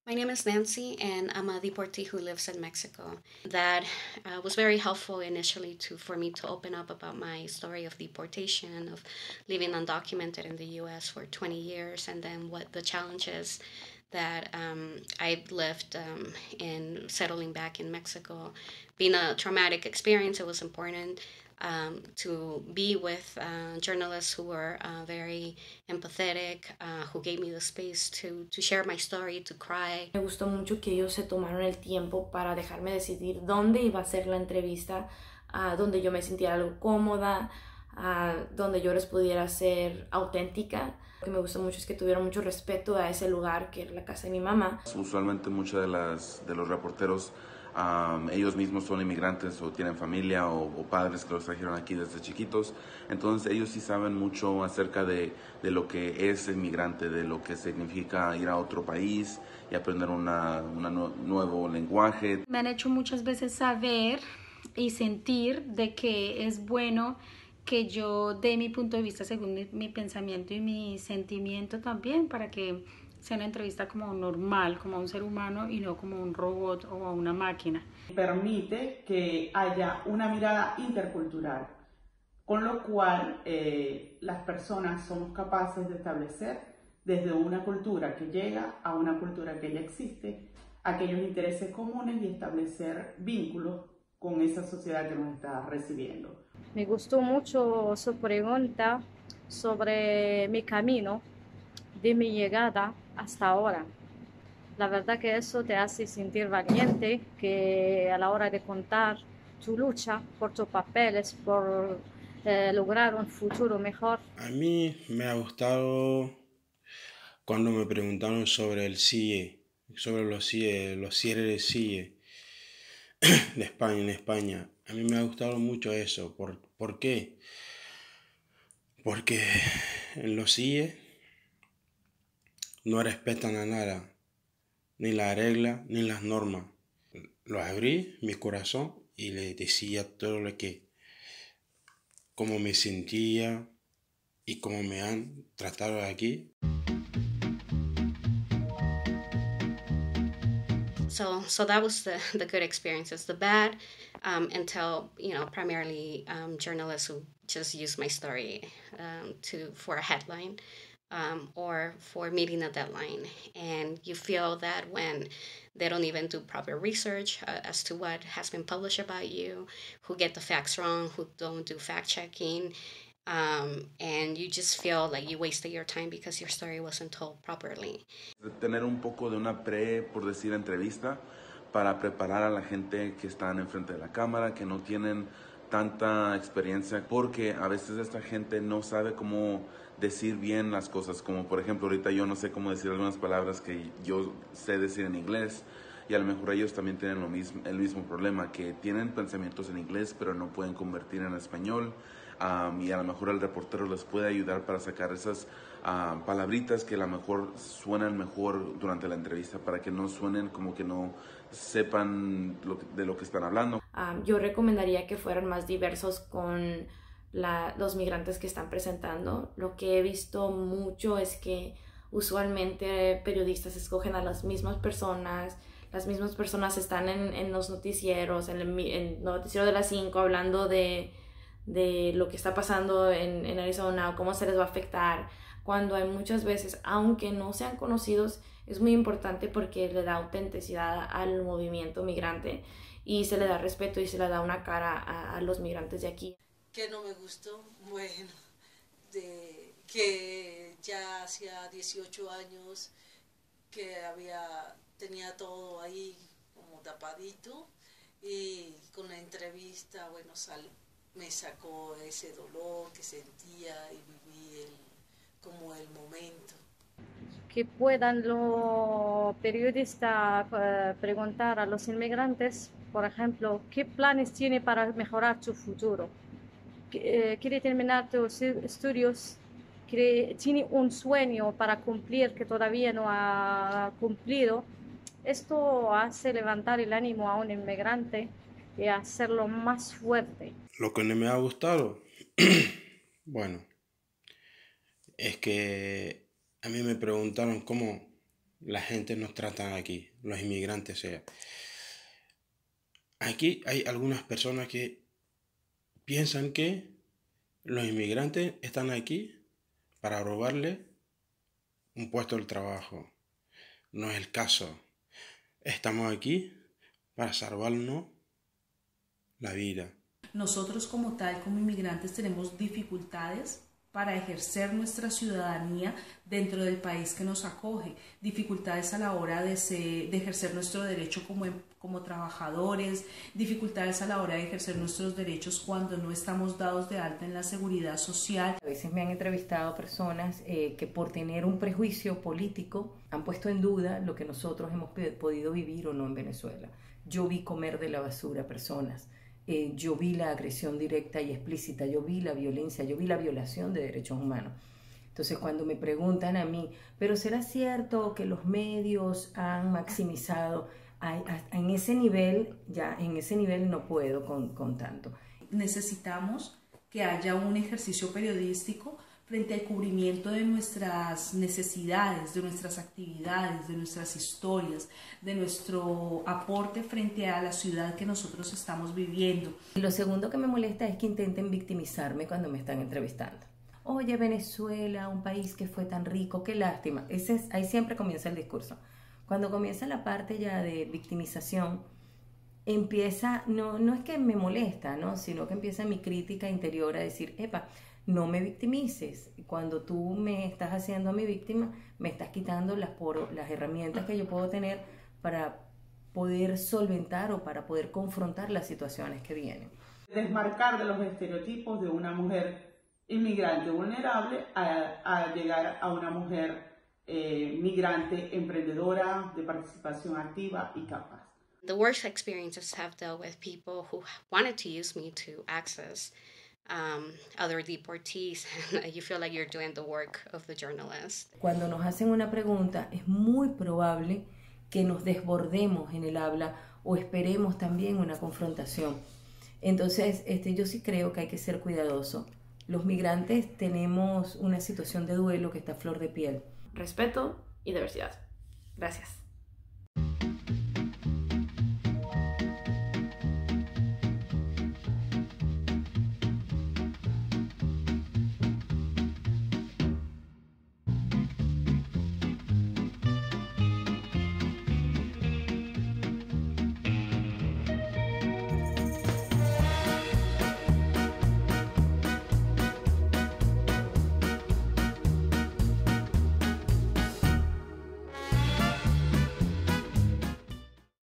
My name is Nancy, and I'm a deportee who lives in Mexico. That was very helpful initially for me to open up about my story of deportation, of living undocumented in the U.S. for 20 years, and then what the challenges that I lived in settling back in Mexico. Being a traumatic experience, it was important to be with journalists who were very empathetic, who gave me the space to share my story, to cry. Me gustó mucho que ellos se tomaron el tiempo para dejarme decidir dónde iba a ser la entrevista, donde yo me sintiera algo cómoda, donde yo les pudiera ser auténtica. Lo que me gustó mucho es que tuvieron mucho respeto a ese lugar que era la casa de mi mamá. Usualmente muchos de los reporteros ellos mismos son inmigrantes o tienen familia o padres que los trajeron aquí desde chiquitos, entonces ellos sí saben mucho acerca de lo que es inmigrante, de lo que significa ir a otro país y aprender un nuevo lenguaje. Me han hecho muchas veces saber y sentir de que es bueno que yo dé mi punto de vista según mi pensamiento y mi sentimiento también, para que sea una entrevista como normal, como a un ser humano y no como un robot o a una máquina. Permite que haya una mirada intercultural, con lo cual las personas somos capaces de establecer desde una cultura que llega a una cultura que ya existe, aquellos intereses comunes y establecer vínculos con esa sociedad que nos está recibiendo. Me gustó mucho su pregunta sobre mi camino de mi llegada hasta ahora. La verdad que eso te hace sentir valiente, que a la hora de contar tu lucha por tus papeles, por lograr un futuro mejor. A mí me ha gustado cuando me preguntaron sobre el CIE, sobre los cierres de CIE de España, en España. A mí me ha gustado mucho eso. ¿Por qué? Porque en los CIE no respetan a nada, ni la regla, ni las normas. Lo abrí, mi corazón, y le decía todo lo que, cómo me sentía y cómo me han tratado aquí. So that was the good experiences. The bad, until primarily journalists who just use my story for a headline. Or for meeting a deadline, and you feel that when they don't even do proper research as to what has been published about you, who get the facts wrong, who don't do fact-checking, and you just feel like you wasted your time because your story wasn't told properly. Tener un poco de una por decir, entrevista para preparar a la gente que están enfrente de la cámara, que no tienen tanta experiencia, porque a veces esta gente no sabe cómo decir bien las cosas, como por ejemplo ahorita yo no sé cómo decir algunas palabras que yo sé decir en inglés, y a lo mejor ellos también tienen el mismo problema, que tienen pensamientos en inglés pero no pueden convertir en español, y a lo mejor el reportero les puede ayudar para sacar esas palabritas que a lo mejor suenan mejor durante la entrevista, para que no suenen como que no sepan de lo que están hablando. Yo recomendaría que fueran más diversos con los migrantes que están presentando. Lo que he visto mucho es que usualmente periodistas escogen a las mismas personas están en los noticieros, en el noticiero de las 5 hablando de lo que está pasando en Arizona o cómo se les va a afectar, cuando hay muchas veces, aunque no sean conocidos, es muy importante porque le da autenticidad al movimiento migrante y se le da respeto y se le da una cara a los migrantes de aquí. Que no me gustó, bueno, que ya hacía 18 años que tenía todo ahí como tapadito, y con la entrevista, bueno, me sacó ese dolor que sentía y viví como el momento. Que puedan los periodistas preguntar a los inmigrantes, por ejemplo, ¿qué planes tiene para mejorar su futuro? ¿Quiere terminar tus estudios? ¿Tiene un sueño para cumplir que todavía no ha cumplido? Esto hace levantar el ánimo a un inmigrante y hacerlo más fuerte. Lo que no me ha gustado, bueno, es que a mí me preguntaron cómo la gente nos trata aquí, los inmigrantes sea. Aquí hay algunas personas que piensan que los inmigrantes están aquí para robarle un puesto de trabajo. No es el caso. Estamos aquí para salvarnos la vida. Nosotros como tal, como inmigrantes, tenemos dificultades para ejercer nuestra ciudadanía dentro del país que nos acoge, dificultades a la hora de ejercer nuestro derecho como trabajadores, dificultades a la hora de ejercer nuestros derechos cuando no estamos dados de alta en la seguridad social. A veces me han entrevistado personas que por tener un prejuicio político han puesto en duda lo que nosotros hemos podido vivir o no en Venezuela. Yo vi comer de la basura personas. Yo vi la agresión directa y explícita, yo vi la violencia, yo vi la violación de derechos humanos. Entonces cuando me preguntan a mí, ¿pero será cierto que los medios han maximizado? En ese nivel, ya en ese nivel no puedo con tanto. Necesitamos que haya un ejercicio periodístico frente al cubrimiento de nuestras necesidades, de nuestras actividades, de nuestras historias, de nuestro aporte frente a la ciudad que nosotros estamos viviendo. Lo segundo que me molesta es que intenten victimizarme cuando me están entrevistando. Oye, Venezuela, un país que fue tan rico, qué lástima. Ahí siempre comienza el discurso. Cuando comienza la parte ya de victimización, empieza, no es que me molesta, ¿no? Sino que empieza mi crítica interior a decir, epa, no me victimices. Cuando tú me estás haciendo a mi víctima, me estás quitando las herramientas que yo puedo tener para poder solventar o para poder confrontar las situaciones que vienen. Desmarcar de los estereotipos de una mujer inmigrante vulnerable a llegar a una mujer migrante emprendedora, de participación activa y capaz. The worst experiences have dealt with people who wanted to use me to access other deportees, and you feel like you're doing the work of the journalist. Cuando nos hacen una pregunta, es muy probable que nos desbordemos en el habla o esperemos también una confrontación. Entonces, yo sí creo que hay que ser cuidadoso. Los migrantes tenemos una situación de duelo que está a flor de piel. Respeto y diversidad. Gracias.